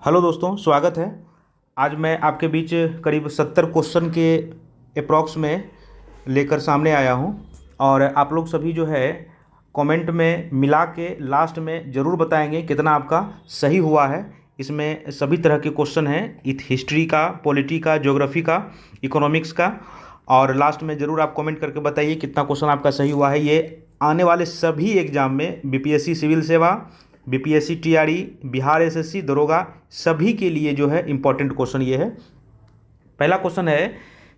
Hello दोस्तों, स्वागत है। आज मैं आपके बीच करीब 70 क्वेश्चन के अप्रॉक्स में लेकर सामने आया हूं। और आप लोग सभी जो है कमेंट में मिला के लास्ट में ज़रूर बताएंगे कितना आपका सही हुआ है। इसमें सभी तरह के क्वेश्चन हैं, हिस्ट्री का, पॉलिटी का, ज्योग्राफी का, इकोनॉमिक्स का। और लास्ट में ज़रूर आप कमेंट करके बताइए कितना क्वेश्चन आपका सही हुआ है। ये आने वाले सभी एग्ज़ाम में बीपीएससी सिविल सेवा, बीपीएससी टीआरई, बिहार एसएससी, दरोगा, सभी के लिए जो है इम्पोर्टेंट क्वेश्चन ये है। पहला क्वेश्चन है,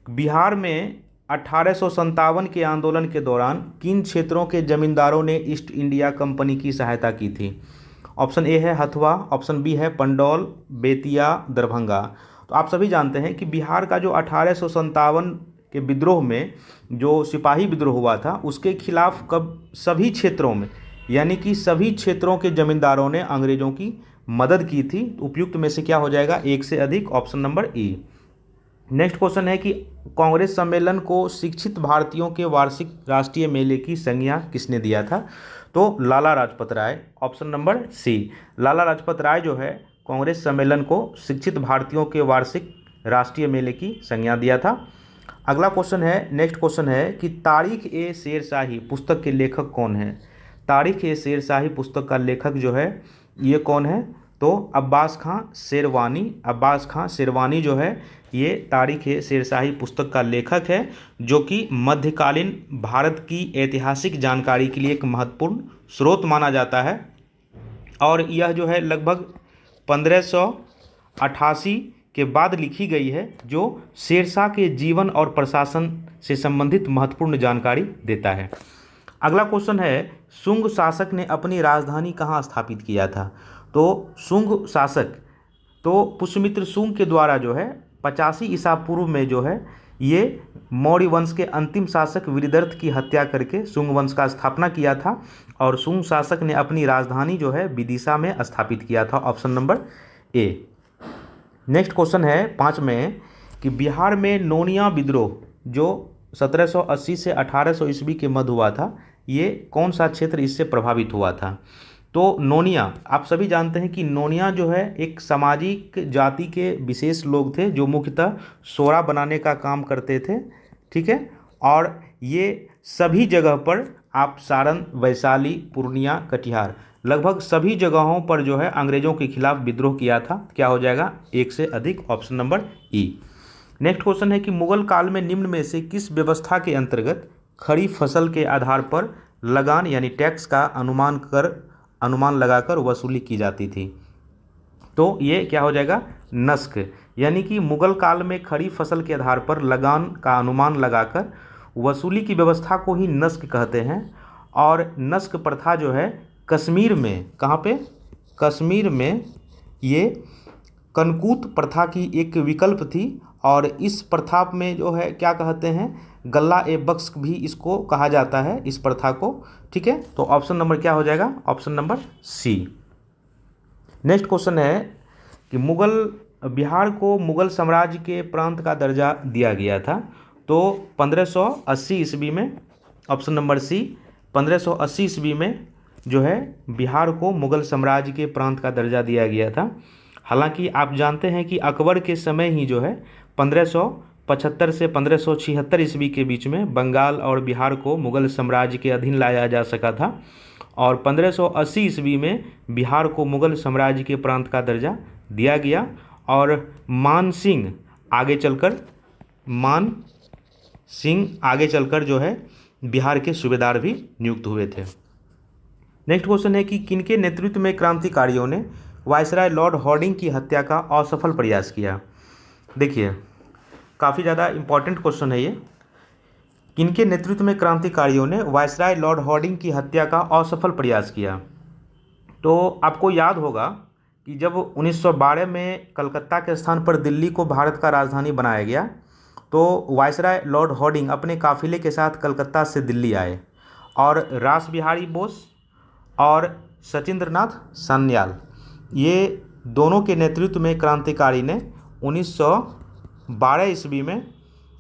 बिहार में 1857 के आंदोलन के दौरान किन क्षेत्रों के जमींदारों ने ईस्ट इंडिया कंपनी की सहायता की थी? ऑप्शन ए है हथुआ, ऑप्शन बी है पंडौल, बेतिया, दरभंगा। तो आप सभी जानते हैं कि बिहार का जो 1857 के विद्रोह में जो सिपाही विद्रोह हुआ था उसके खिलाफ कब सभी क्षेत्रों में, यानी कि सभी क्षेत्रों के जमींदारों ने अंग्रेजों की मदद की थी। उपयुक्त में से क्या हो जाएगा? एक से अधिक, option number A. Next question है कि कांग्रेस सम्मेलन को शिक्षित भारतीयों के वार्षिक राष्ट्रीय मेले की संज्ञा किसने दिया था? तो लाला लाजपत राय, ऑप्शन नंबर सी। लाला लाजपत राय जो है कांग्रेस सम्मेलन को शिक्षित भारतीयों के वार्षिक राष्ट्रीय मेले की संज्ञा दिया था। अगला क्वेश्चन है, नेक्स्ट क्वेश्चन है कि तारीख ए शेरशाही पुस्तक के लेखक कौन है? तारीख ए शेरशाही पुस्तक का लेखक जो है ये कौन है? तो अब्बास खां शेरवानी। अब्बास खां शेरवानी जो है ये तारीख ए शेरशाही पुस्तक का लेखक है, जो कि मध्यकालीन भारत की ऐतिहासिक जानकारी के लिए एक महत्वपूर्ण स्रोत माना जाता है। और यह जो है लगभग 1588 के बाद लिखी गई है, जो शेरशाह के जीवन और प्रशासन से संबंधित महत्वपूर्ण जानकारी देता है। अगला क्वेश्चन है, शुंग शासक ने अपनी राजधानी कहाँ स्थापित किया था? तो शुंग शासक तो पुष्यमित्र शुंग के द्वारा जो है 85 ईसा पूर्व में जो है ये मौर्य वंश के अंतिम शासक वीरदर्थ की हत्या करके शुंग वंश का स्थापना किया था। और शुंग शासक ने अपनी राजधानी जो है विदिशा में स्थापित किया था, option number A. Next question है 5 में कि बिहार में नोनिया विद्रोह जो 1780 से 1800 ईस्वी के मध्य हुआ था, ये कौन सा क्षेत्र इससे प्रभावित हुआ था? तो नोनिया, आप सभी जानते हैं कि नोनिया जो है एक सामाजिक जाति के विशेष लोग थे जो मुख्यतः सोरा बनाने का काम करते थे, ठीक है। और ये सभी जगह पर आप सारण, वैशाली, पूर्णिया, कटिहार, लगभग सभी जगहों पर जो है अंग्रेजों के खिलाफ विद्रोह किया था। क्या हो जाएगा? एक से अधिक, ऑप्शन नंबर ई। नेक्स्ट क्वेश्चन है कि मुगल काल में निम्न में से किस व्यवस्था के अंतर्गत खड़ी फसल के आधार पर लगान यानी टैक्स का अनुमान लगाकर वसूली की जाती थी? तो ये क्या हो जाएगा? नस्क। यानी कि मुगल काल में खड़ी फसल के आधार पर लगान का अनुमान लगाकर वसूली की व्यवस्था को ही नस्क कहते हैं। और नस्क प्रथा जो है कश्मीर में, कहाँ पे? कश्मीर में ये कनकूत प्रथा की एक विकल्प थी। और इस प्रथा में जो है क्या कहते हैं, गल्ला ए बख्श भी इसको कहा जाता है, इस प्रथा को, ठीक है। तो ऑप्शन नंबर क्या हो जाएगा? Option number C. Next question है कि बिहार को मुगल साम्राज्य के प्रांत का दर्जा दिया गया था। तो 1580 ईस्वी में, ऑप्शन नंबर सी, 1580 ईस्वी में जो है बिहार को मुगल साम्राज्य के प्रांत का दर्जा दिया गया था। हालांकि आप जानते हैं कि अकबर के समय ही जो है 1575 से 1576 ईस्वी के बीच में बंगाल और बिहार को मुगल साम्राज्य के अधीन लाया जा सका था। और 1580 ईस्वी में बिहार को मुगल साम्राज्य के प्रांत का दर्जा दिया गया। और मान सिंह आगे चलकर जो है बिहार के सूबेदार भी नियुक्त हुए थे। नेक्स्ट क्वेश्चन है कि किनके नेतृत्व में क्रांतिकारियों ने वायसराय लॉर्ड हॉर्डिंग की हत्या का असफल प्रयास किया? देखिए, काफ़ी ज़्यादा इम्पॉर्टेंट क्वेश्चन है ये। किनके नेतृत्व में क्रांतिकारियों ने वायसराय लॉर्ड हॉर्डिंग की हत्या का असफल प्रयास किया? तो आपको याद होगा कि जब 1912 में कलकत्ता के स्थान पर दिल्ली को भारत का राजधानी बनाया गया, तो वायसराय लॉर्ड हॉर्डिंग अपने काफिले के साथ कलकत्ता से दिल्ली आए। और रास बिहारी बोस और सचिंद्रनाथ सान्याल, ये दोनों के नेतृत्व में क्रांतिकारी ने 1912 ईस्वी में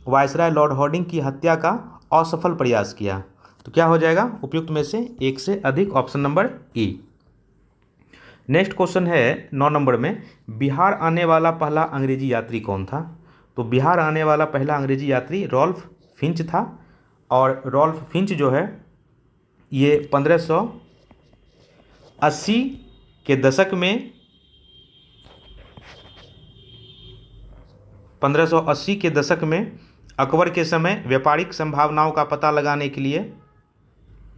वायसराय लॉर्ड हॉर्डिंग की हत्या का असफल प्रयास किया। तो क्या हो जाएगा उपयुक्त में से एक से अधिक, ऑप्शन नंबर ई। नेक्स्ट क्वेश्चन है 9 नंबर में, बिहार आने वाला पहला अंग्रेजी यात्री कौन था? तो बिहार आने वाला पहला अंग्रेजी यात्री रॉल्फ फिंच था। और रॉल्फ फिंच जो है ये 1580 के दशक में 1580 के दशक में अकबर के समय व्यापारिक संभावनाओं का पता लगाने के लिए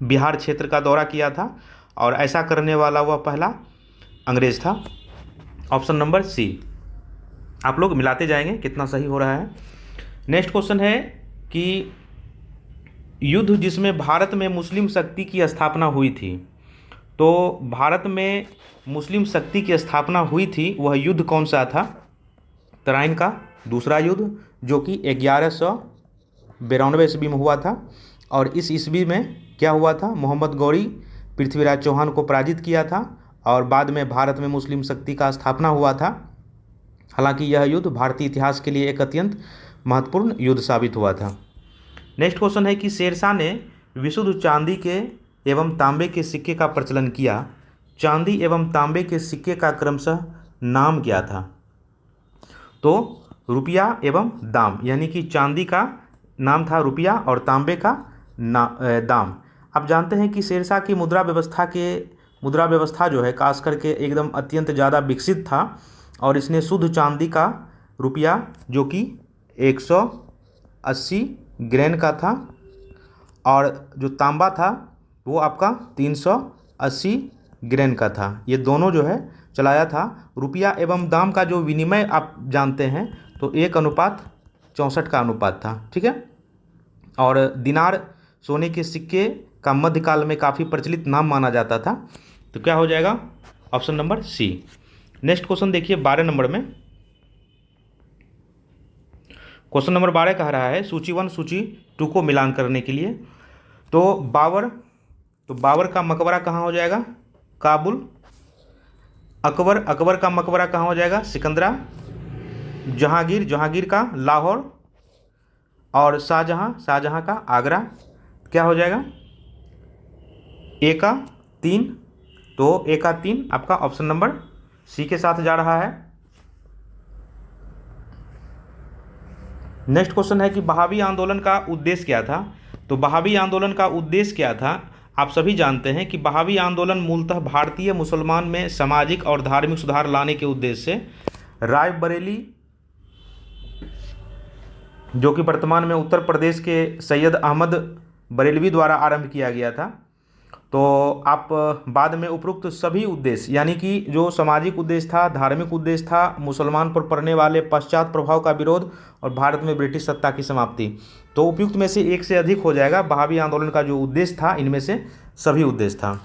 बिहार क्षेत्र का दौरा किया था और ऐसा करने वाला वह पहला अंग्रेज था। Option number C. आप लोग मिलाते जाएंगे कितना सही हो रहा है। नेक्स्ट क्वेश्चन है कि युद्ध जिसमें भारत में मुस्लिम शक्ति की स्थापना हुई थी, तो भारत में मुस्लिम शक्ति की स्थापना हुई थी वह युद्ध कौन सा था? तराइन का दूसरा युद्ध जो कि 1192 ईस्वी में हुआ था। और इस ईस्वी में क्या हुआ था? मोहम्मद गौरी पृथ्वीराज चौहान को पराजित किया था और बाद में भारत में मुस्लिम शक्ति का स्थापना हुआ था। हालांकि यह युद्ध भारतीय इतिहास के लिए एक अत्यंत महत्वपूर्ण युद्ध साबित हुआ था। नेक्स्ट क्वेश्चन है कि शेरशाह ने विशुद्ध चांदी के एवं तांबे के सिक्के का प्रचलन किया। चांदी एवं तांबे के सिक्के का क्रमशः नाम क्या था? तो रुपया एवं दाम, यानी कि चांदी का नाम था रुपया और तांबे का दाम। आप जानते हैं कि शेरशाह की मुद्रा व्यवस्था जो है खास करके एकदम अत्यंत ज़्यादा विकसित था और इसने शुद्ध चांदी का रुपया जो कि 180 ग्रेन का था और जो तांबा था वो आपका 380 ग्रेन का था। ये दोनों जो है चलाया था। रुपया एवं दाम का जो विनिमय आप जानते हैं तो 1:64 का अनुपात था, ठीक है। और दिनार सोने के सिक्के का मध्यकाल में काफ़ी प्रचलित नाम माना जाता था। तो क्या हो जाएगा? Option number C. Next question देखिए 12 नंबर में। क्वेश्चन नंबर 12 कह रहा है सूची 1 सूची 2 को मिलान करने के लिए। तो बाबर का मकबरा कहाँ हो जाएगा? काबुल। अकबर का मकबरा कहाँ हो जाएगा? सिकंदरा। जहांगीर का लाहौर और शाहजहां का आगरा। क्या हो जाएगा? ए का 3। तो ए का 3 आपका ऑप्शन नंबर सी के साथ जा रहा है। नेक्स्ट क्वेश्चन है कि बहावी आंदोलन का उद्देश्य क्या था? तो बहावी आंदोलन का उद्देश्य क्या था? आप सभी जानते हैं कि बहावी आंदोलन मूलतः भारतीय मुसलमान में सामाजिक और धार्मिक सुधार लाने के उद्देश्य से रायबरेली, जो कि वर्तमान में उत्तर प्रदेश के सैयद अहमद बरेलवी द्वारा आरंभ किया गया था। तो आप बाद में उपरोक्त सभी उद्देश्य यानी कि जो सामाजिक उद्देश्य था, धार्मिक उद्देश्य था, मुसलमान पर पड़ने वाले पश्चात प्रभाव का विरोध और भारत में ब्रिटिश सत्ता की समाप्ति, तो उपयुक्त में से एक से अधिक हो जाएगा। बहावी आंदोलन का जो उद्देश्य था इनमें से सभी उद्देश्य था।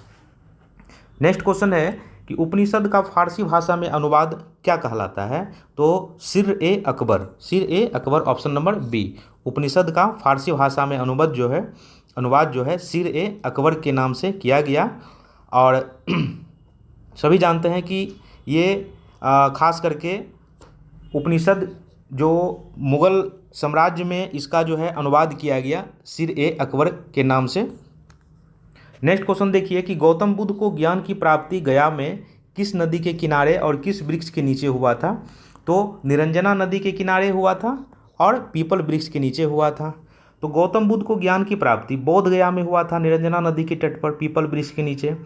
नेक्स्ट क्वेश्चन है कि उपनिषद का फारसी भाषा में अनुवाद क्या कहलाता है? तो सिर ए अकबर ऑप्शन नंबर बी। उपनिषद का फारसी भाषा में अनुवाद जो है सिर ए अकबर के नाम से किया गया। और सभी जानते हैं कि ये खास करके उपनिषद जो मुग़ल साम्राज्य में इसका जो है अनुवाद किया गया सिर ए अकबर के नाम से। नेक्स्ट क्वेश्चन देखिए कि गौतम बुद्ध को ज्ञान की प्राप्ति गया में किस नदी के किनारे और किस वृक्ष के नीचे हुआ था? तो निरंजना नदी के किनारे हुआ था और पीपल वृक्ष के नीचे हुआ था। तो गौतम बुद्ध को ज्ञान की प्राप्ति बोध गया में हुआ था, निरंजना नदी के तट पर पीपल वृक्ष के नीचे।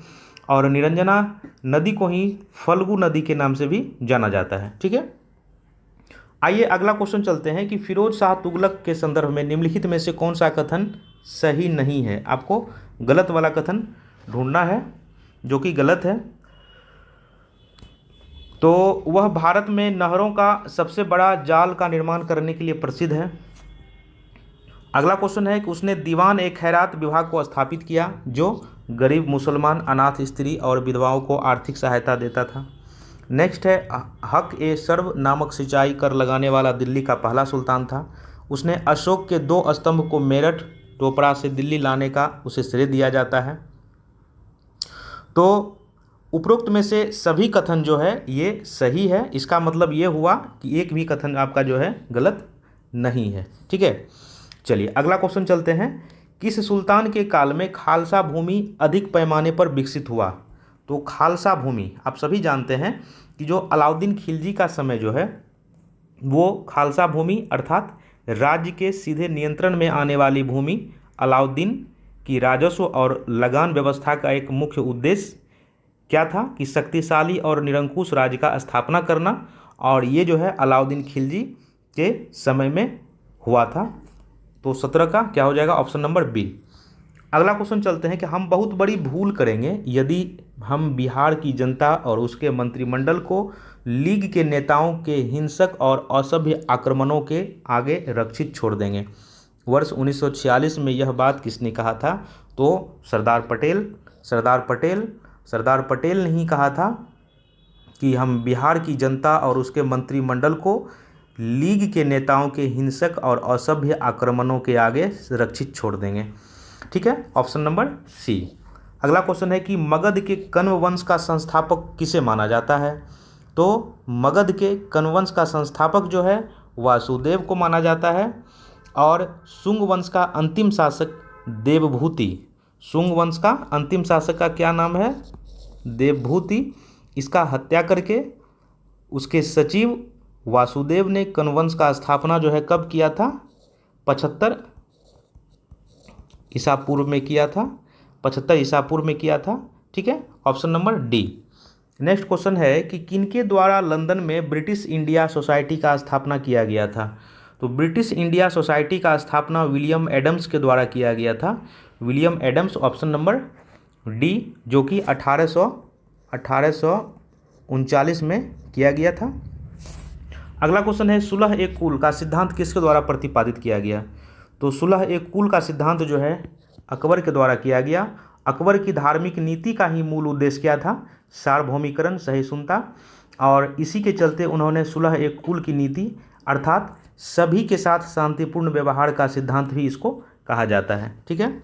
और निरंजना नदी को ही फल्गु नदी के नाम से भी जाना जाता है, ठीक है। आइए अगला क्वेश्चन चलते हैं कि फिरोज शाह तुगलक के संदर्भ में निम्नलिखित में से कौन सा कथन सही नहीं है? आपको गलत वाला कथन ढूंढना है जो कि गलत है। तो वह भारत में नहरों का सबसे बड़ा जाल का निर्माण करने के लिए प्रसिद्ध है। अगला क्वेश्चन है कि उसने दीवान ए खैरात विभाग को स्थापित किया जो गरीब मुसलमान, अनाथ स्त्री और विधवाओं को आर्थिक सहायता देता था। नेक्स्ट है हक ए सर्व नामक सिंचाई कर लगाने वाला दिल्ली का पहला सुल्तान था। उसने अशोक के 2 स्तंभ को मेरठ टोपरा से दिल्ली लाने का उसे श्रेय दिया जाता है। तो उपरोक्त में से सभी कथन जो है ये सही है। इसका मतलब ये हुआ कि एक भी कथन आपका जो है गलत नहीं है, ठीक है। चलिए अगला क्वेश्चन चलते हैं। किस सुल्तान के काल में खालसा भूमि अधिक पैमाने पर विकसित हुआ? तो खालसा भूमि, आप सभी जानते हैं कि जो अलाउद्दीन खिलजी का समय जो है वो खालसा भूमि अर्थात राज्य के सीधे नियंत्रण में आने वाली भूमि अलाउद्दीन की राजस्व और लगान व्यवस्था का एक मुख्य उद्देश्य क्या था कि शक्तिशाली और निरंकुश राज्य का स्थापना करना, और ये जो है अलाउद्दीन खिलजी के समय में हुआ था। तो 17 का क्या हो जाएगा? Option number B. अगला क्वेश्चन चलते हैं कि हम बहुत बड़ी भूल करेंगे यदि हम बिहार की जनता और उसके मंत्रिमंडल को लीग के नेताओं के हिंसक और असभ्य आक्रमणों के आगे रक्षित छोड़ देंगे। वर्ष 1946 में यह बात किसने कहा था? तो सरदार पटेल ने ही कहा था कि हम बिहार की जनता और उसके मंत्रिमंडल को लीग के नेताओं के हिंसक और असभ्य आक्रमणों के आगे रक्षित छोड़ देंगे। ठीक है, ऑप्शन नंबर सी। अगला क्वेश्चन है कि मगध के कण्व वंश का संस्थापक किसे माना जाता है? तो मगध के कण्व वंश का संस्थापक जो है वासुदेव को माना जाता है, और शुंग वंश का अंतिम शासक देवभूति, शुंग वंश का अंतिम शासक का क्या नाम है? देवभूति। इसका हत्या करके उसके सचिव वासुदेव ने कण्व वंश का स्थापना जो है कब किया था? 75 ईसा पूर्व में किया था, 75 ईसा पूर्व में किया था। ठीक है, option number D. Next question है कि किनके द्वारा लंदन में ब्रिटिश इंडिया सोसाइटी का स्थापना किया गया था? तो ब्रिटिश इंडिया सोसाइटी का स्थापना विलियम एडम्स के द्वारा किया गया था, William Adams, option number D, जो कि 1839 में किया गया था। अगला क्वेश्चन है सुलह एक कुल का सिद्धांत किसके द्वारा प्रतिपादित किया गया? तो सुलह एक कुल का सिद्धांत जो है अकबर के द्वारा किया गया। अकबर की धार्मिक नीति का ही मूल उद्देश्य क्या था? सार्वभौमिकरण, सहिष्णुता, और इसी के चलते उन्होंने सुलह एक कुल की नीति अर्थात सभी के साथ शांतिपूर्ण व्यवहार का सिद्धांत भी इसको कहा जाता है। ठीक है,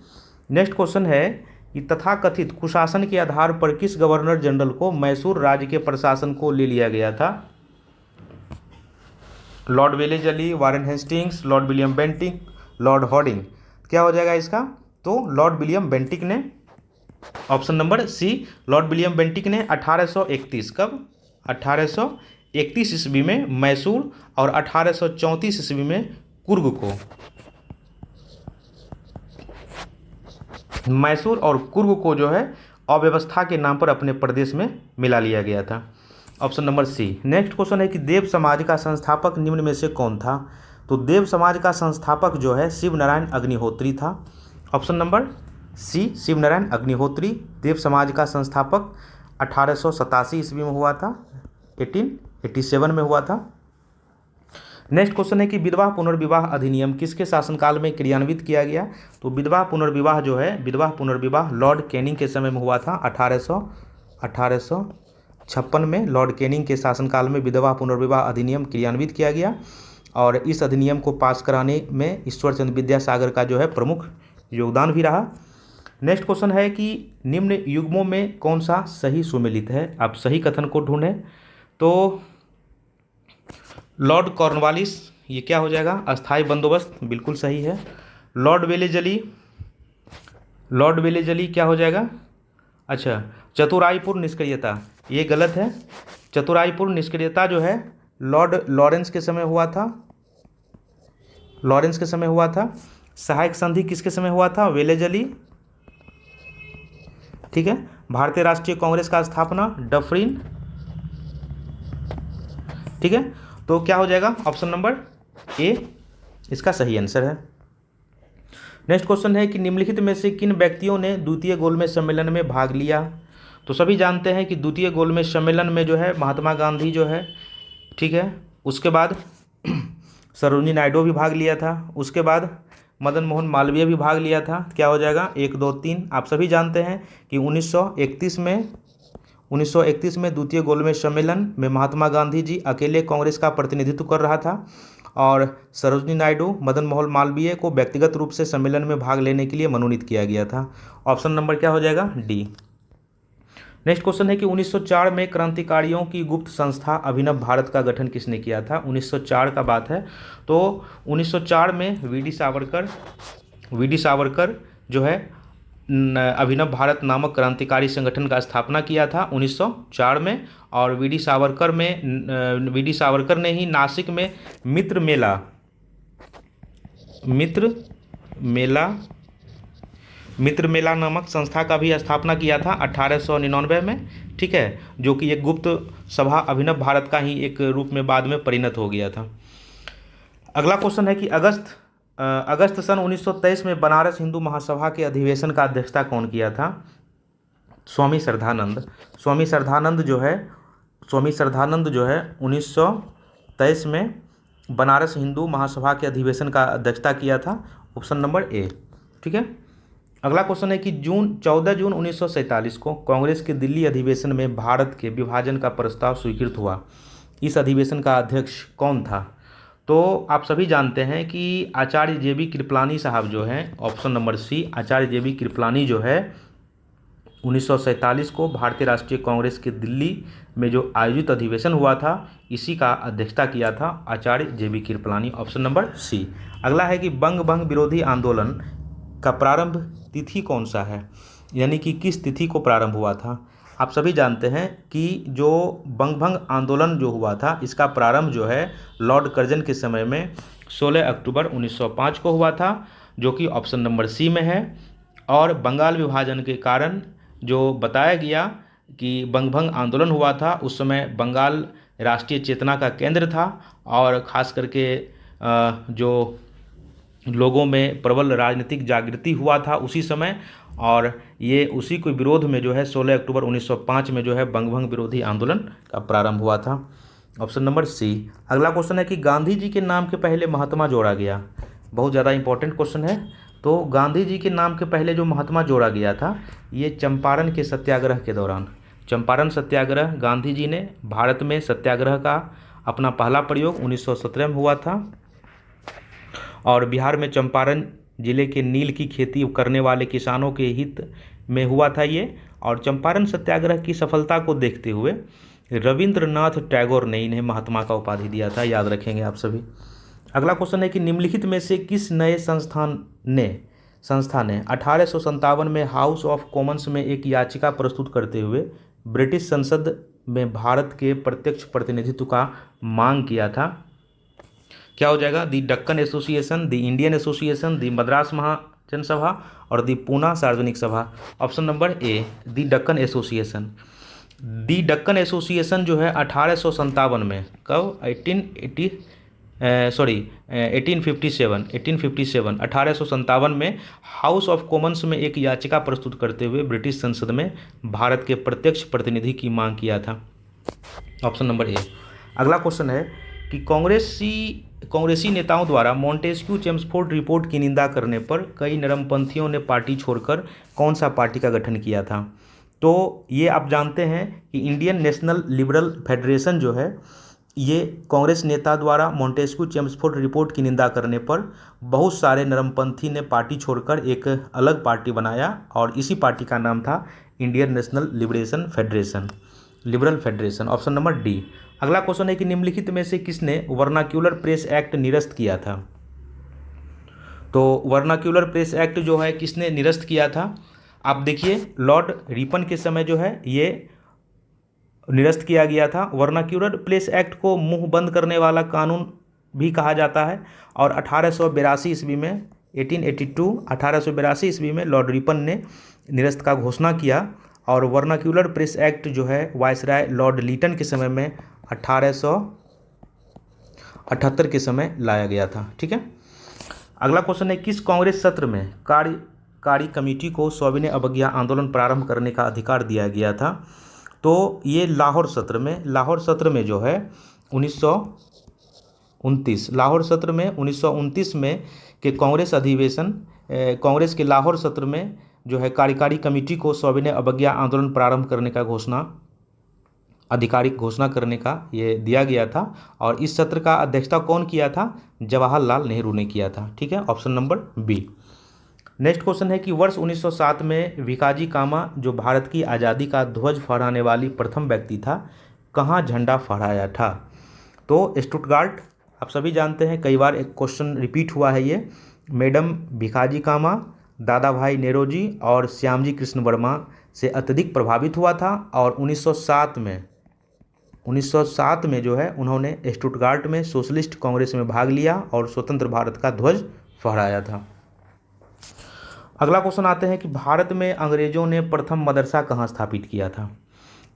नेक्स्ट क्वेश्चन है कि तथाकथित कुशासन के आधार पर किस गवर्नर जनरल को मैसूर राज्य के प्रशासन को ले लिया गया था? Lord Wellesley, Warren Hastings, Lord William Bentinck, Lord Hardinge. क्या हो जाएगा इसका? तो लॉर्ड विलियम बेंटिक ने, option number C, Lord William Bentinck ने 1831 कब? 1831 ईस्वी में मैसूर और 1834 ईस्वी में कुर्ग को, मैसूर और कुर्ग को जो है अव्यवस्था के नाम पर अपने प्रदेश में मिला लिया गया था। Option number C. Next question है कि देव समाज का संस्थापक निम्न में से कौन था? तो देव समाज का संस्थापक जो है शिव नारायण अग्निहोत्री था। Option number C, Shiv Narayan Agnihotri Dev Samaj का संस्थापक 1887 ईस्वी में हुआ था, 1887 में हुआ था। नेक्स्ट क्वेश्चन है कि विधवा पुनर्विवाह अधिनियम किसके शासनकाल में क्रियान्वित किया गया? तो विधवा पुनर्विवाह जो है, विधवा पुनर्विवाह लॉर्ड कैनिंग के समय में हुआ था। 1856 में लॉर्ड कैनिंग के शासनकाल में विधवा पुनर्विवाह अधिनियम क्रियान्वित किया गया, और इस अधिनियम को पास कराने में ईश्वरचंद्र विद्यासागर का जो है प्रमुख योगदान भी रहा। नेक्स्ट क्वेश्चन है कि निम्न युग्मों में कौन सा सही सुमेलित है? आप सही कथन को ढूंढें। तो लॉर्ड कॉर्नवालिस, ये क्या हो जाएगा? अस्थायी बंदोबस्त, बिल्कुल सही है। लॉर्ड वेलेजली क्या हो जाएगा? अच्छा, चतुराईपूर्ण निष्क्रियता, ये गलत है। चतुराईपूर्ण निष्क्रियता जो है लॉर्ड लॉरेंस के समय हुआ था, लॉरेंस के समय हुआ था। सहायक संधि किसके समय हुआ था? वेलेजली। ठीक है, भारतीय राष्ट्रीय कांग्रेस का स्थापना डफरिन। ठीक है, तो क्या हो जाएगा? ऑप्शन नंबर ए इसका सही आंसर है। नेक्स्ट क्वेश्चन है कि निम्नलिखित में से किन व्यक्तियों ने द्वितीय गोलमेज सम्मेलन में भाग लिया? तो सभी जानते हैं कि द्वितीय गोलमेज सम्मेलन में जो है महात्मा गांधी जो है, ठीक है, उसके बाद सरोजिनी नायडू भी भाग लिया था, उसके बाद मदन मोहन मालवीय भी भाग लिया था। क्या हो जाएगा? 1, 2, 3। आप सभी जानते हैं कि 1931 में द्वितीय गोलमेज सम्मेलन में महात्मा गांधी जी अकेले कांग्रेस का प्रतिनिधित्व कर रहा था, और सरोजिनी नायडू, मदन मोहन मालवीय को व्यक्तिगत रूप से सम्मेलन में भाग लेने के लिए मनोनीत किया गया था। ऑप्शन नंबर क्या हो जाएगा? डी। नेक्स्ट क्वेश्चन है कि 1904 में क्रांतिकारियों की गुप्त संस्था अभिनव भारत का गठन किसने किया था? 1904 का बात है। तो 1904 में वी डी सावरकर जो है अभिनव भारत नामक क्रांतिकारी संगठन का स्थापना किया था 1904 में। और वी डी सावरकर ने ही नासिक में मित्र मेला नामक संस्था का भी स्थापना किया था 1899 में। ठीक है, जो कि एक गुप्त सभा अभिनव भारत का ही एक रूप में बाद में परिणत हो गया था। अगला क्वेश्चन है कि अगस्त सन 1923 में बनारस हिंदू महासभा के अधिवेशन का अध्यक्षता कौन किया था? स्वामी श्रद्धानंद। स्वामी श्रद्धानंद जो है 1923 में बनारस हिंदू महासभा के अधिवेशन का अध्यक्षता किया था। Option number A. ठीक है। अगला क्वेश्चन है कि 14 जून 1947 को कांग्रेस के दिल्ली अधिवेशन में भारत के विभाजन का प्रस्ताव स्वीकृत हुआ। इस अधिवेशन का अध्यक्ष कौन था? तो आप सभी जानते हैं कि आचार्य जे.बी. कृपलानी साहब जो हैं, ऑप्शन नंबर सी, आचार्य जे.बी. कृपलानी जो है 1947 को भारतीय राष्ट्रीय कांग्रेस के दिल्ली में जो आयोजित अधिवेशन हुआ था, इसी का अध्यक्षता किया था Acharya JB. Kripalani. Option number C. अगला है कि बंग भंग विरोधी आंदोलन का प्रारंभ तिथि कौन सा है, यानी कि किस तिथि को प्रारंभ हुआ था? आप सभी जानते हैं कि जो बंग भंग आंदोलन जो हुआ था, इसका प्रारंभ जो है लॉर्ड कर्जन के समय में 16 अक्टूबर 1905 को हुआ था, जो कि ऑप्शन नंबर सी में है। और बंगाल विभाजन के कारण जो बताया गया कि बंग भंग आंदोलन हुआ था, उस समय बंगाल राष्ट्रीय चेतना का केंद्र था और ख़ास करके जो लोगों में प्रबल राजनीतिक जागृति हुआ था उसी समय, और ये उसी के विरोध में जो है 16 अक्टूबर 1905 में जो है बंग भंग विरोधी आंदोलन का प्रारंभ हुआ था। Option number C. अगला क्वेश्चन है कि गांधी जी के नाम के पहले महात्मा जोड़ा गया। बहुत ज़्यादा इंपॉर्टेंट क्वेश्चन है। तो गांधी जी के नाम के पहले जो महात्मा जोड़ा गया था, ये चंपारण के सत्याग्रह के दौरान, चंपारण सत्याग्रह, गांधी जी ने भारत में सत्याग्रह का अपना पहला प्रयोग 1917 में हुआ था। और बिहार में चंपारण जिले के नील की खेती करने वाले किसानों के हित में हुआ था ये। और चंपारण सत्याग्रह की सफलता को देखते हुए रविंद्रनाथ टैगोर ने इन्हें महात्मा का उपाधि दिया था, याद रखेंगे आप सभी। अगला क्वेश्चन है कि निम्नलिखित में से किस नए संस्था ने 1857 में हाउस ऑफ कॉमन्स में एक याचिका प्रस्तुत करते हुए ब्रिटिश संसद में भारत के प्रत्यक्ष प्रतिनिधित्व का मांग किया था? क्या हो जाएगा? दी डक्कन एसोसिएशन, दी इंडियन एसोसिएशन, दी मद्रास महाजन सभा और दी पूना सार्वजनिक सभा। Option number A, the Deccan association. The Deccan association जो है 1857 में, कब? 1857 में हाउस ऑफ कॉमन्स में एक याचिका प्रस्तुत करते हुए ब्रिटिश संसद में भारत के प्रत्यक्ष प्रतिनिधि की मांग किया था। Option number A. अगला क्वेश्चन है कि कांग्रेसी नेताओं द्वारा मॉन्टेस्क्यू चेम्सफोर्ड रिपोर्ट की निंदा करने पर कई नरमपंथियों ने पार्टी छोड़कर कौन सा पार्टी का गठन किया था? तो ये आप जानते हैं कि इंडियन नेशनल लिबरल फेडरेशन जो है, ये कांग्रेस नेता द्वारा मॉन्टेस्क्यू चेम्सफोर्ड रिपोर्ट की निंदा करने पर बहुत सारे नरमपंथी ने पार्टी छोड़कर एक अलग पार्टी बनाया और इसी पार्टी का नाम था Indian national liberal federation. Option number D. अगला क्वेश्चन है कि निम्नलिखित में से किसने वर्नाक्यूलर प्रेस एक्ट निरस्त किया था? तो वर्नाक्यूलर प्रेस एक्ट जो है किसने निरस्त किया था? आप देखिए, लॉर्ड रिपन के समय जो है ये निरस्त किया गया था। वर्नाक्यूलर प्रेस एक्ट को मुंह बंद करने वाला कानून भी कहा जाता है। और 1882 ईस्वी में 1882 ईस्वी में लॉर्ड रिपन ने निरस्त का घोषणा किया। और वर्नाक्यूलर प्रेस एक्ट जो है वायसराय लॉर्ड लीटन के समय में 1878 के समय लाया गया था। ठीक है। अगला क्वेश्चन है किस कांग्रेस सत्र में कार्यकारी कमेटी को सविनय अवज्ञा आंदोलन प्रारंभ करने का अधिकार दिया गया था? तो ये लाहौर सत्र में जो है 1929 में के कांग्रेस के लाहौर सत्र में जो है कार्यकारी कमेटी को सविनय अवज्ञा आंदोलन प्रारंभ करने का आधिकारिक घोषणा करने का ये दिया गया था। और इस सत्र का अध्यक्षता कौन किया था? जवाहरलाल नेहरू ने किया था। ठीक है, option number B. Next question है कि वर्ष 1907 में भिकाजी कामा जो भारत की आज़ादी का ध्वज फहराने वाली प्रथम व्यक्ति था, कहाँ झंडा फहराया था? तो स्टुटगार्ट। आप सभी जानते हैं, कई बार एक क्वेश्चन रिपीट हुआ है ये। मैडम भिकाजी कामा दादा भाई नेरोजी और श्यामजी कृष्ण वर्मा से अत्यधिक प्रभावित हुआ था और 1907 में जो है उन्होंने स्टुटगार्ट में सोशलिस्ट कांग्रेस में भाग लिया और स्वतंत्र भारत का ध्वज फहराया था। अगला क्वेश्चन आते हैं कि भारत में अंग्रेजों ने प्रथम मदरसा कहाँ स्थापित किया था?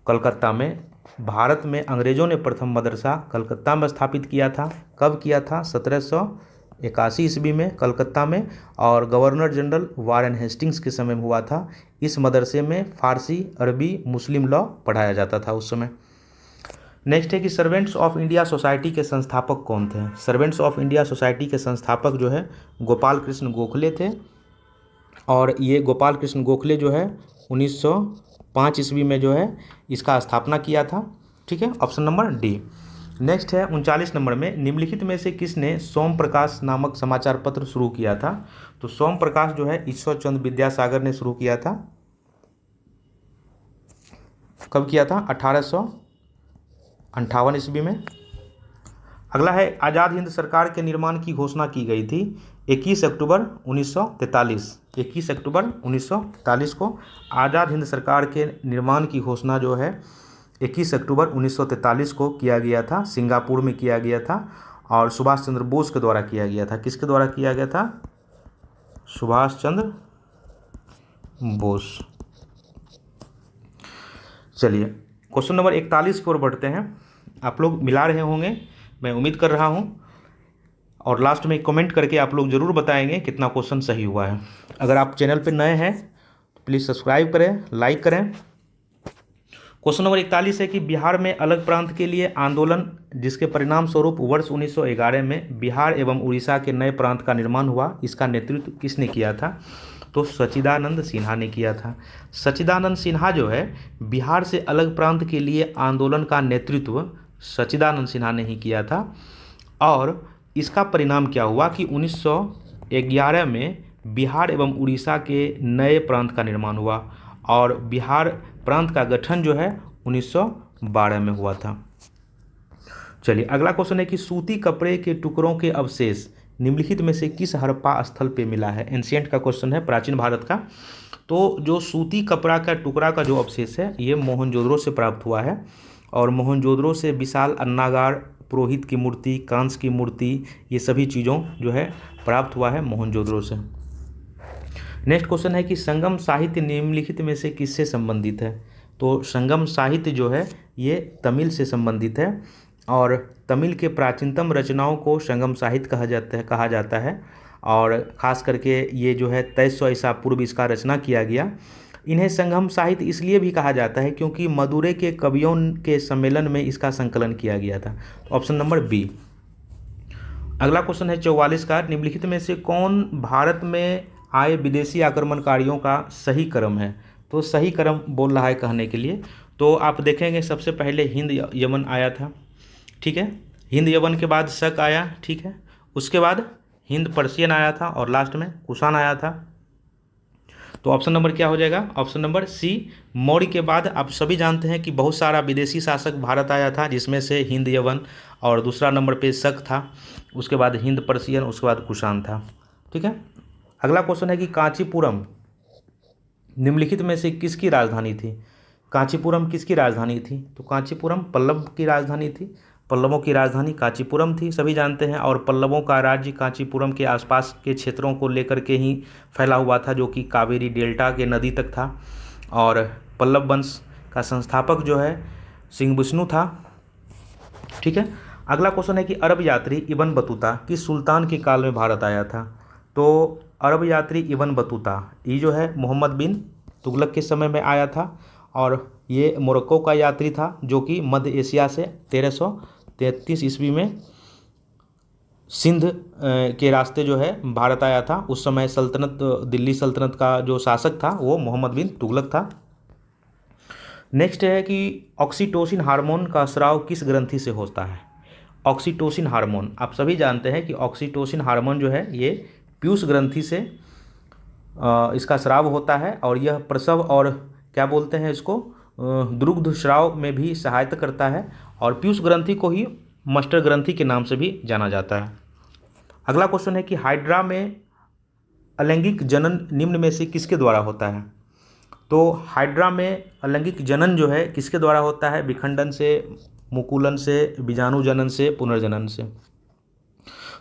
कलकत्ता में। भारत में अंग्रेजों ने प्रथम मदरसा कलकत्ता में स्थापित किया था। कब किया था? 1781 ईस्वी में कलकत्ता में, और गवर्नर जनरल वारेन हेस्टिंग्स के समय में हुआ था। इस मदरसे में फारसी, अरबी, मुस्लिम लॉ पढ़ाया जाता था उस समय। नेक्स्ट है कि सर्वेंट्स ऑफ इंडिया सोसाइटी के संस्थापक कौन थे? सर्वेंट्स ऑफ इंडिया सोसाइटी के संस्थापक जो है गोपाल कृष्ण गोखले थे, और ये गोपाल कृष्ण गोखले जो है 1905 ईस्वी में जो है इसका स्थापना किया था। ठीक है, ऑप्शन नंबर डी। नेक्स्ट है 39 नंबर में, निम्नलिखित में से किसने सोम प्रकाश नामक समाचार पत्र शुरू किया था? तो सोम प्रकाश जो है ईश्वर चंद्र विद्यासागर ने शुरू किया था। कब किया था? 1858 ईस्वी में। अगला है आज़ाद हिंद सरकार के निर्माण की घोषणा की गई थी 21 अक्टूबर 1943। 21 अक्टूबर 1943 को आज़ाद हिंद सरकार के निर्माण की घोषणा जो है 21 अक्टूबर 1943 को किया गया था। सिंगापुर में किया गया था और सुभाष चंद्र बोस के द्वारा किया गया था। किसके द्वारा किया गया था? सुभाष चंद्र बोस। चलिए क्वेश्चन नंबर 41 की ओर बढ़ते हैं। आप लोग मिला रहे होंगे, मैं उम्मीद कर रहा हूं, और लास्ट में कमेंट करके आप लोग ज़रूर बताएंगे कितना क्वेश्चन सही हुआ है। अगर आप चैनल पर नए हैं तो प्लीज़ सब्सक्राइब करें, लाइक करें। क्वेश्चन नंबर 41 है कि बिहार में अलग प्रांत के लिए आंदोलन जिसके परिणाम स्वरूप वर्ष 1911 में बिहार एवं उड़ीसा के नए प्रांत का निर्माण हुआ, इसका नेतृत्व किसने किया था? तो सच्चिदानंद सिन्हा ने किया था। सच्चिदानंद सिन्हा जो है बिहार से अलग प्रांत के लिए आंदोलन का नेतृत्व सच्चिदानंद सिन्हा ने ही किया था, और इसका परिणाम क्या हुआ कि 1911 में बिहार एवं उड़ीसा के नए प्रांत का निर्माण हुआ, और बिहार प्रांत का गठन जो है 1912 में हुआ था। चलिए अगला क्वेश्चन है कि सूती कपड़े के टुकड़ों के अवशेष निम्नलिखित में से किस हड़प्पा स्थल पे मिला है? एंशिएंट का क्वेश्चन है, प्राचीन भारत का। तो जो सूती कपड़ा का टुकड़ा का जो अवशेष है ये मोहनजोदड़ो से प्राप्त हुआ है, और मोहनजोदड़ो से विशाल अन्नागार, पुरोहित की मूर्ति, कांस्य की मूर्ति, ये सभी चीज़ों जो है प्राप्त हुआ है मोहनजोदड़ो से। नेक्स्ट क्वेश्चन है कि संगम साहित्य निम्नलिखित में से किससे संबंधित है? तो संगम साहित्य जो है ये तमिल से संबंधित है, और तमिल के प्राचीनतम रचनाओं को संगम साहित्य कहा जाता है, और ख़ास करके ये जो है 2300 ईसा पूर्व इसका रचना किया गया। इन्हें संगम साहित्य इसलिए भी कहा जाता है क्योंकि मदुरै के कवियों के सम्मेलन में इसका संकलन किया गया था। तो ऑप्शन नंबर बी। अगला क्वेश्चन है 44 का, निम्नलिखित में से कौन भारत में आए विदेशी आक्रमणकारियों का सही क्रम है? तो सही क्रम बोल रहा है कहने के लिए, तो आप देखेंगे सबसे पहले हिंद यमन आया था। ठीक है, हिंद यमन के बाद शक आया। ठीक है, उसके बाद हिंद पर्शियन आया था, और लास्ट में कुषाण आया था। तो ऑप्शन नंबर क्या हो जाएगा? ऑप्शन नंबर सी, मौर्य के बाद आप सभी जानते हैं कि बहुत सारा विदेशी शासक भारत आया था, जिसमें से हिंद यवन, और दूसरा नंबर पे शक था, उसके बाद हिंद पर्शियन, उसके बाद कुषाण था। ठीक है, अगला क्वेश्चन है कि कांचीपुरम निम्नलिखित में से किसकी राजधानी थी? कांचीपुरम किसकी राजधानी थी? तो कांचीपुरम पल्लव की राजधानी थी। पल्लवों की राजधानी कांचीपुरम थी, सभी जानते हैं, और पल्लवों का राज्य कांचीपुरम के आसपास के क्षेत्रों को लेकर के ही फैला हुआ था, जो कि कावेरी डेल्टा के नदी तक था, और पल्लव वंश का संस्थापक जो है सिंहविष्णु था। ठीक है, अगला क्वेश्चन है कि अरब यात्री इब्न बतूता किस सुल्तान के काल में भारत आया था? तो अरब यात्री इब्न बतूता ये जो है मोहम्मद बिन तुगलक के समय में आया था, और ये मोरक्को का यात्री था, जो कि मध्य एशिया से 1333 ईस्वी में सिंध के रास्ते जो है भारत आया था। उस समय सल्तनत, दिल्ली सल्तनत का जो शासक था वो मोहम्मद बिन तुगलक था। नेक्स्ट है कि ऑक्सीटोसिन हार्मोन का स्राव किस ग्रंथि से होता है? ऑक्सीटोसिन हार्मोन आप सभी जानते हैं कि ऑक्सीटोसिन हार्मोन जो है ये पीयूष ग्रंथि से इसका स्राव होता है, और यह प्रसव और क्या बोलते हैं इसको दुग्ध स्राव में भी सहायता करता है, और पीयूष ग्रंथि को ही मस्टर ग्रंथि के नाम से भी जाना जाता है। अगला क्वेश्चन है कि हाइड्रा में अलैंगिक जनन निम्न में से किसके द्वारा होता है? तो हाइड्रा में अलैंगिक जनन जो है किसके द्वारा होता है? विखंडन से, मुकुलन से, बीजाणु जनन से, पुनर्जनन से।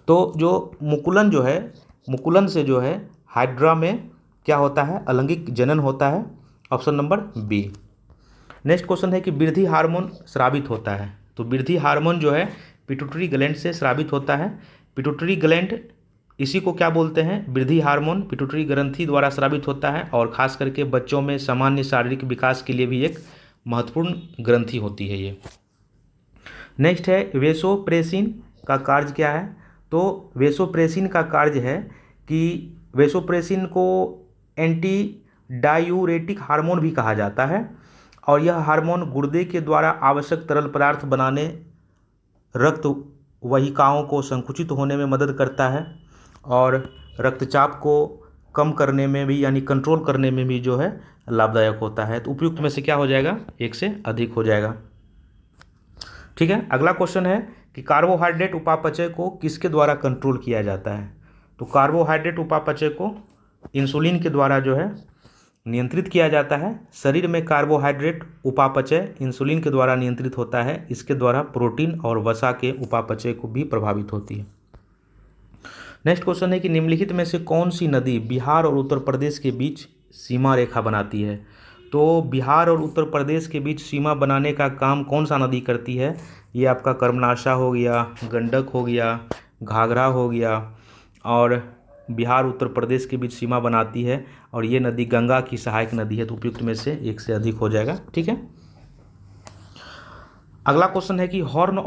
तो जो मुकुलन से जो है हाइड्रा में क्या होता है? अलैंगिक जनन होता है। Option number B. Next question है कि वृद्धि हार्मोन स्रावित होता है। तो वृद्धि हार्मोन जो है पिट्यूटरी ग्लैंड से स्रावित होता है। पिट्यूटरी ग्लैंड इसी को क्या बोलते हैं? वृद्धि हार्मोन पिट्यूटरी ग्रंथि द्वारा स्रावित होता है और खास करके बच्चों में सामान्य शारीरिक विकास के लिए भी एक महत्वपूर्ण ग्रंथि होती है ये। नेक्स्ट है वेसोप्रेसिन का कार्य क्या है? तो वेसोप्रेसिन का कार्य है कि वेसोप्रेसिन को एंटी डायूरेटिक हार्मोन भी कहा जाता है और यह हार्मोन गुर्दे के द्वारा आवश्यक तरल पदार्थ बनाने, रक्त वाहिकाओं को संकुचित होने में मदद करता है और रक्तचाप को कम करने में भी यानी कंट्रोल करने में भी जो है लाभदायक होता है। तो उपयुक्त में से क्या हो जाएगा? एक से अधिक हो जाएगा। ठीक है, अगला क्वेश्चन है कि कार्बोहाइड्रेट उपापचय को किसके द्वारा कंट्रोल किया जाता है? तो कार्बोहाइड्रेट उपापचय को इंसुलिन के द्वारा जो है नियंत्रित किया जाता है। शरीर में कार्बोहाइड्रेट उपापचय इंसुलिन के द्वारा नियंत्रित होता है। इसके द्वारा प्रोटीन और वसा के उपापचय को भी प्रभावित होती है। नेक्स्ट क्वेश्चन है कि निम्नलिखित में से कौन सी नदी बिहार और उत्तर प्रदेश के बीच सीमा रेखा बनाती है? तो बिहार और उत्तर प्रदेश के बीच सीमा बनाने का काम कौन सा नदी करती है? ये आपका कर्मनाशा हो गया, गंडक हो गया, घाघरा हो गया और बिहार उत्तर प्रदेश के बीच सीमा बनाती है और ये नदी गंगा की सहायक नदी है। तो उपयुक्त में से एक से अधिक हो जाएगा। ठीक है, अगला क्वेश्चन है कि हॉर्न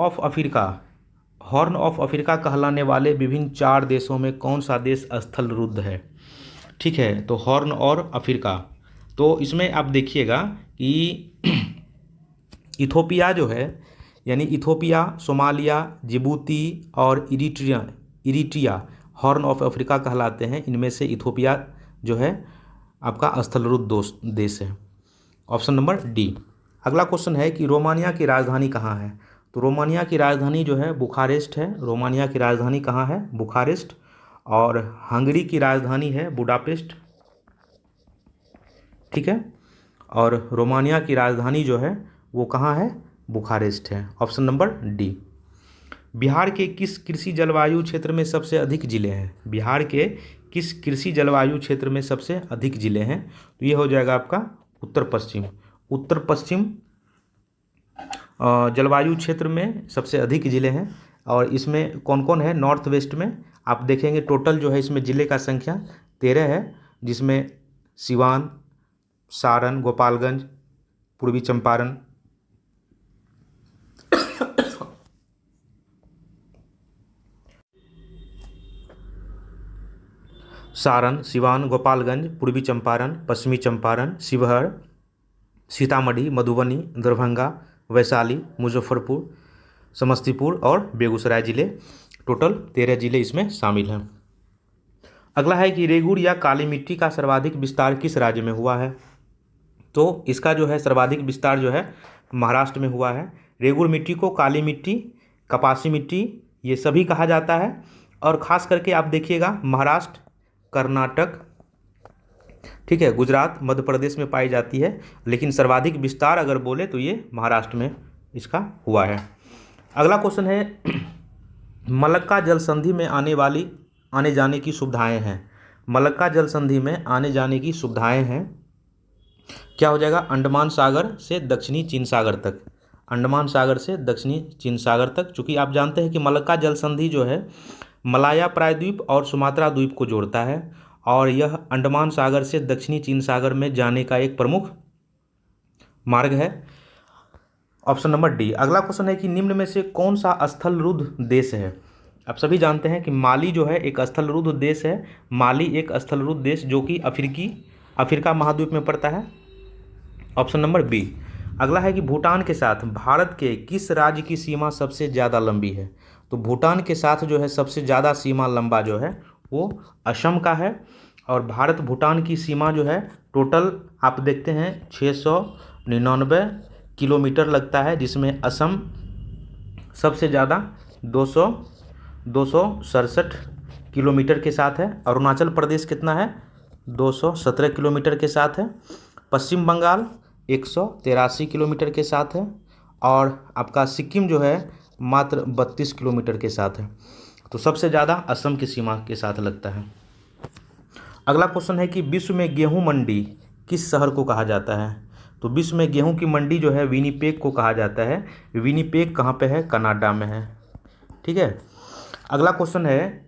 ऑफ अफ्रीका कहलाने वाले विभिन्न 4 देशों में कौन सा देश स्थल रुद्ध है? ठीक है, तो हॉर्न और अफ्रीका, तो इसमें आप देखिएगा कि इथोपिया जो है यानी इथोपिया, सोमालिया, जिबूती और इरिट्रिया हॉर्न ऑफ अफ्रीका कहलाते हैं। इनमें से इथोपिया जो है आपका स्थलरुद्ध देश है। Option number D. अगला क्वेश्चन है कि रोमानिया की राजधानी कहाँ है? तो रोमानिया की राजधानी जो है बुखारेस्ट है। रोमानिया की राजधानी कहाँ है? बुखारेस्ट। और हंगरी की राजधानी है बुडापेस्ट। ठीक है, और रोमानिया की राजधानी जो है वो कहाँ है? बुखारेस्ट है। Option number D. बिहार के किस कृषि जलवायु क्षेत्र में सबसे अधिक जिले हैं? बिहार के किस कृषि जलवायु क्षेत्र में सबसे अधिक जिले हैं? तो ये हो जाएगा आपका उत्तर पश्चिम जलवायु क्षेत्र में सबसे अधिक जिले हैं। और इसमें कौन कौन है? नॉर्थ वेस्ट में आप देखेंगे टोटल जो है इसमें जिले का संख्या 13 है, जिसमें सिवान, सारण, गोपालगंज, पूर्वी चंपारण, सारण, सिवान, गोपालगंज, पूर्वी चंपारण, पश्चिमी चंपारण, शिवहर, सीतामढ़ी, मधुबनी, दरभंगा, वैशाली, मुजफ्फरपुर, समस्तीपुर और बेगूसराय जिले, टोटल 13 जिले इसमें शामिल हैं। अगला है कि रेगुड़ या काली मिट्टी का सर्वाधिक विस्तार किस राज्य में हुआ है? तो इसका जो है सर्वाधिक विस्तार जो है महाराष्ट्र में हुआ है। रेगुड़ मिट्टी को काली मिट्टी, कपासी मिट्टी ये सभी कहा जाता है और ख़ास करके आप देखिएगा महाराष्ट्र, कर्नाटक, ठीक है, गुजरात, मध्य प्रदेश में पाई जाती है, लेकिन सर्वाधिक विस्तार अगर बोले तो ये महाराष्ट्र में इसका हुआ है। अगला क्वेश्चन है मलक्का जल संधि में आने जाने की सुविधाएं हैं। मलक्का जल संधि में आने जाने की सुविधाएं हैं, क्या हो जाएगा? अंडमान सागर से दक्षिणी चीन सागर तक। अंडमान सागर से दक्षिणी चीन सागर तक, चूँकि आप जानते हैं कि मलक्का जल संधि जो है मलाया प्रायद्वीप और सुमात्रा द्वीप को जोड़ता है और यह अंडमान सागर से दक्षिणी चीन सागर में जाने का एक प्रमुख मार्ग है। Option number D. अगला क्वेश्चन है कि निम्न में से कौन सा स्थलरुद्ध देश है? आप सभी जानते हैं कि माली जो है एक स्थलरुद्ध देश है। माली एक स्थलरुद्ध देश जो कि अफ्रीका महाद्वीप में पड़ता है। Option number B. अगला है कि भूटान के साथ भारत के किस राज्य की सीमा सबसे ज़्यादा लंबी है? तो भूटान के साथ जो है सबसे ज़्यादा सीमा लंबा जो है वो असम का है और भारत भूटान की सीमा जो है टोटल आप देखते हैं 699 किलोमीटर लगता है, जिसमें असम सबसे ज़्यादा 267 किलोमीटर के साथ है। अरुणाचल प्रदेश कितना है, 217 किलोमीटर के साथ है। पश्चिम बंगाल 183 किलोमीटर के साथ है। और आपका सिक्किम जो है मात्र 32 किलोमीटर के साथ है। तो सबसे ज़्यादा असम की सीमा के साथ लगता है। अगला क्वेश्चन है कि विश्व में गेहूं मंडी किस शहर को कहा जाता है। तो विश्व में गेहूं की मंडी जो है विनिपेग को कहा जाता है। विनिपेग कहाँ पे है, कनाडा में है। ठीक है। अगला क्वेश्चन है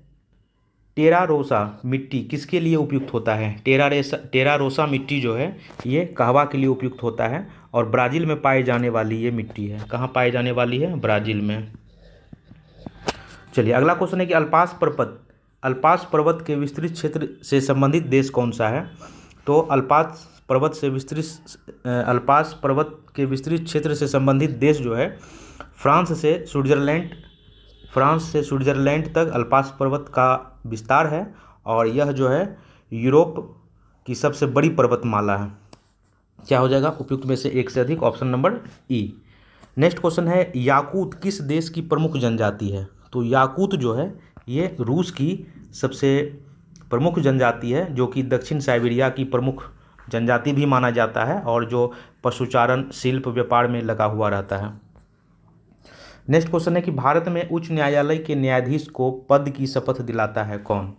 टेरा रोसा मिट्टी किसके लिए उपयुक्त होता है। टेरा रोसा मिट्टी जो है ये कहवा के लिए उपयुक्त होता है और ब्राज़ील में पाई जाने वाली ये मिट्टी है। कहाँ पाई जाने वाली है, ब्राज़ील में। चलिए अगला क्वेश्चन है कि अल्पास पर्वत के विस्तृत क्षेत्र से संबंधित देश कौन सा है। तो अल्पास पर्वत के विस्तृत क्षेत्र से संबंधित देश जो है फ्रांस से स्विट्जरलैंड तक अल्पास पर्वत का विस्तार है और यह जो है यूरोप की सबसे बड़ी पर्वतमाला है। क्या हो जाएगा उपयुक्त में से एक से अधिक, ऑप्शन नंबर ई। नेक्स्ट क्वेश्चन है याकूत किस देश की प्रमुख जनजाति है। तो याकूत जो है ये रूस की सबसे प्रमुख जनजाति है जो कि दक्षिण साइबेरिया की प्रमुख जनजाति भी माना जाता है और जो पशुचारण शिल्प व्यापार में लगा हुआ रहता है। नेक्स्ट क्वेश्चन है कि भारत में उच्च न्यायालय के न्यायाधीश को पद की शपथ दिलाता है कौन।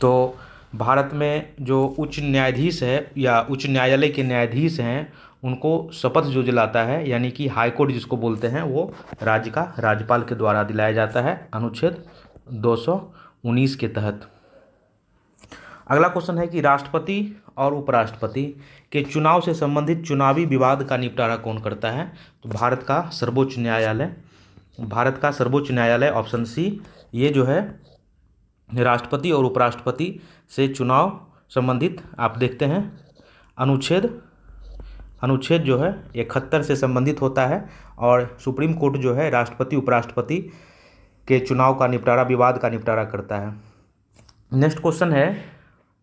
तो भारत में जो उच्च न्यायाधीश है या उच्च न्यायालय के न्यायाधीश हैं उनको शपथ जो दिलाता है यानी कि हाई कोर्ट जिसको बोलते हैं वो राज्य का राज्यपाल के द्वारा दिलाया जाता है अनुच्छेद 219 के तहत। अगला क्वेश्चन है कि राष्ट्रपति और उपराष्ट्रपति के चुनाव से संबंधित चुनावी विवाद का निपटारा कौन करता है। तो भारत का सर्वोच्च न्यायालय ऑप्शन सी। ये जो है राष्ट्रपति और उपराष्ट्रपति से चुनाव संबंधित आप देखते हैं अनुच्छेद जो है 71 से संबंधित होता है और सुप्रीम कोर्ट जो है राष्ट्रपति उपराष्ट्रपति के चुनाव का निपटारा विवाद का निपटारा करता है। नेक्स्ट क्वेश्चन है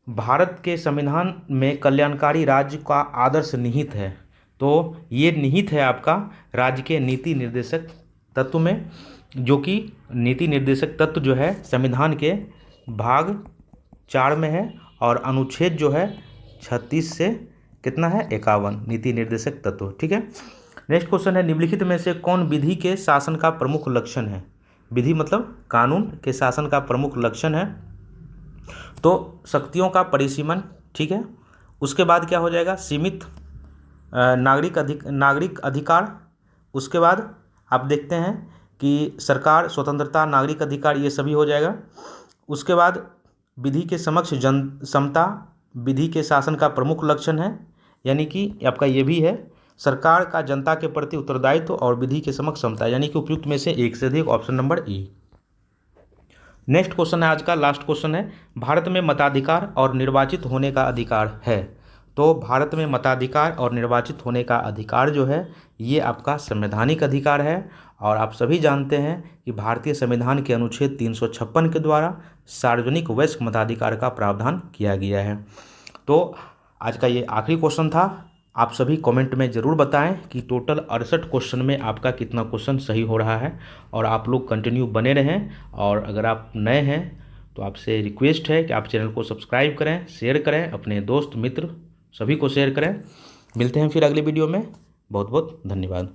भारत के संविधान में कल्याणकारी राज्य का आदर्श निहित है। तो ये निहित है आपका राज्य के नीति निर्देशक तत्व में, जो कि नीति निर्देशक तत्व जो है संविधान के भाग 4 में है और अनुच्छेद जो है 36 से कितना है 51 नीति निर्देशक तत्व। ठीक है। नेक्स्ट क्वेश्चन है निम्नलिखित में से कौन विधि के शासन का प्रमुख लक्षण है। विधि मतलब कानून के शासन का प्रमुख लक्षण है। तो शक्तियों का परिसीमन। ठीक है। उसके बाद क्या हो जाएगा, सीमित नागरिक अधिकार। उसके बाद आप देखते हैं कि सरकार स्वतंत्रता, नागरिक अधिकार, ये सभी हो जाएगा। उसके बाद विधि के समक्ष समता विधि के शासन का प्रमुख लक्षण है, यानी कि आपका ये भी है सरकार का जनता के प्रति उत्तरदायित्व और विधि के समक्ष समता, यानी कि उपयुक्त में से एक से अधिक, ऑप्शन नंबर ई। नेक्स्ट क्वेश्चन है आज का लास्ट क्वेश्चन है भारत में मताधिकार और निर्वाचित होने का अधिकार है। तो भारत में मताधिकार और निर्वाचित होने का अधिकार जो है ये आपका संवैधानिक अधिकार है और आप सभी जानते हैं कि भारतीय संविधान के अनुच्छेद 356 के द्वारा सार्वजनिक वयस्क मताधिकार का प्रावधान किया गया है। तो आज का ये आखिरी क्वेश्चन था। आप सभी कमेंट में ज़रूर बताएं कि टोटल 68 क्वेश्चन में आपका कितना क्वेश्चन सही हो रहा है और आप लोग कंटिन्यू बने रहें। और अगर आप नए हैं तो आपसे रिक्वेस्ट है कि आप चैनल को सब्सक्राइब करें, शेयर करें, अपने दोस्त मित्र सभी को शेयर करें। मिलते हैं फिर अगले वीडियो में। बहुत बहुत धन्यवाद।